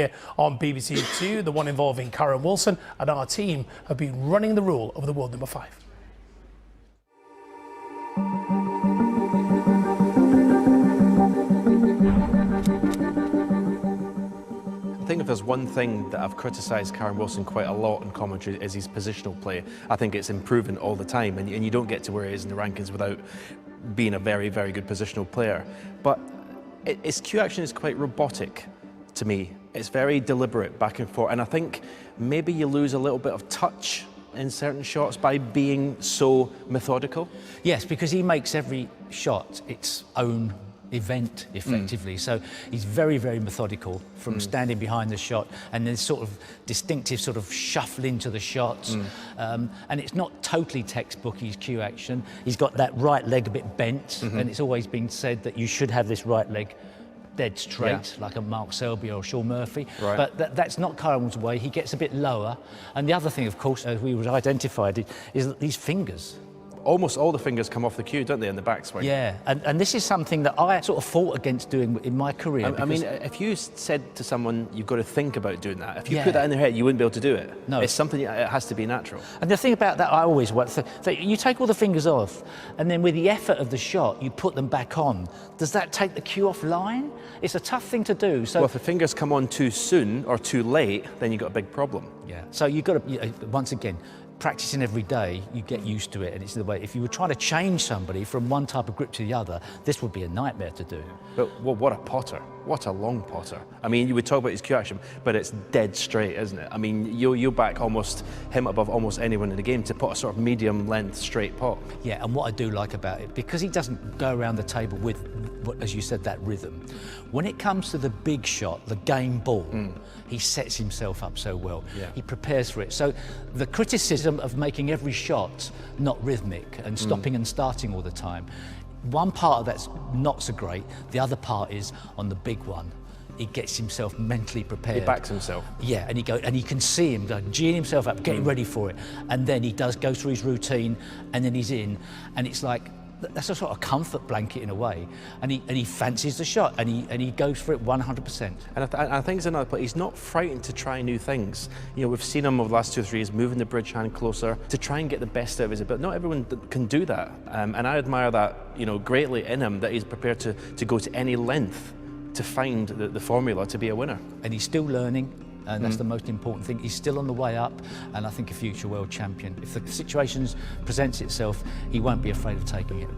Here on BBC Two, the one involving Kyren Wilson, and our team have been running the rule over the world number 5. I think if there's one thing that I've criticised Kyren Wilson quite a lot in commentary is his positional play. I think it's improving all the time, and you don't get to where he is in the rankings without being a very, very good positional player. But his cue action is quite robotic to me. It's very deliberate, back and forth, and I think maybe you lose a little bit of touch in certain shots by being so methodical. Yes, because he makes every shot its own event, effectively. So he's very, very methodical from standing behind the shot, and there's sort of distinctive sort of shuffle into the shots. And it's not totally textbook, his cue action. He's got that right leg a bit bent, and it's always been said that you should have this right leg dead straight, like a Mark Selby or Sean Murphy. Right. But that's not Kyren's way. He gets a bit lower. And the other thing, of course, as we identified, is these fingers. Almost all the fingers come off the cue, don't they, in the backswing? Yeah, and this is something that I sort of fought against doing in my career. I mean, if you said to someone, you've got to think about doing that, if you Yeah. put that in their head, you wouldn't be able to do it. No. It's something, it has to be natural. And the thing about that, I always want that you take all the fingers off, and then with the effort of the shot, you put them back on. Does that take the cue offline? It's a tough thing to do. So Well, if the fingers come on too soon or too late, then you've got a big problem. yeah. So you've got to, once again, practicing every day, you get used to it, and it's the way. If you were trying to change somebody from one type of grip to the other, this would be a nightmare to do. But what a potter. What a long potter. I mean, you would talk about his cue action, but it's dead straight, isn't it? I mean, you back him above almost anyone in the game to put a sort of medium length straight pot. Yeah, and what I do like about it, because he doesn't go around the table with, as you said, that rhythm. When it comes to the big shot, the game ball, he sets himself up so well. Yeah. He prepares for it. So the criticism of making every shot not rhythmic and stopping and starting all the time, one part of that's not so great. The other part is on the big one, he gets himself mentally prepared. He backs himself. Yeah, and you can see him like, geeing himself up, getting ready for it, and then he does go through his routine, and then he's in, and it's like that's a sort of comfort blanket in a way, and he fancies the shot, and he goes for it 100%. And I think it's another point. He's not frightened to try new things. You know, we've seen him over the last 2 or 3 years moving the bridge hand closer to try and get the best out of his ability. Not everyone can do that, and I admire that, you know, greatly in him, that he's prepared to go to any length to find the formula to be a winner. And he's still learning, and that's the most important thing. He's still on the way up, and I think a future world champion. If the situation presents itself, he won't be afraid of taking it.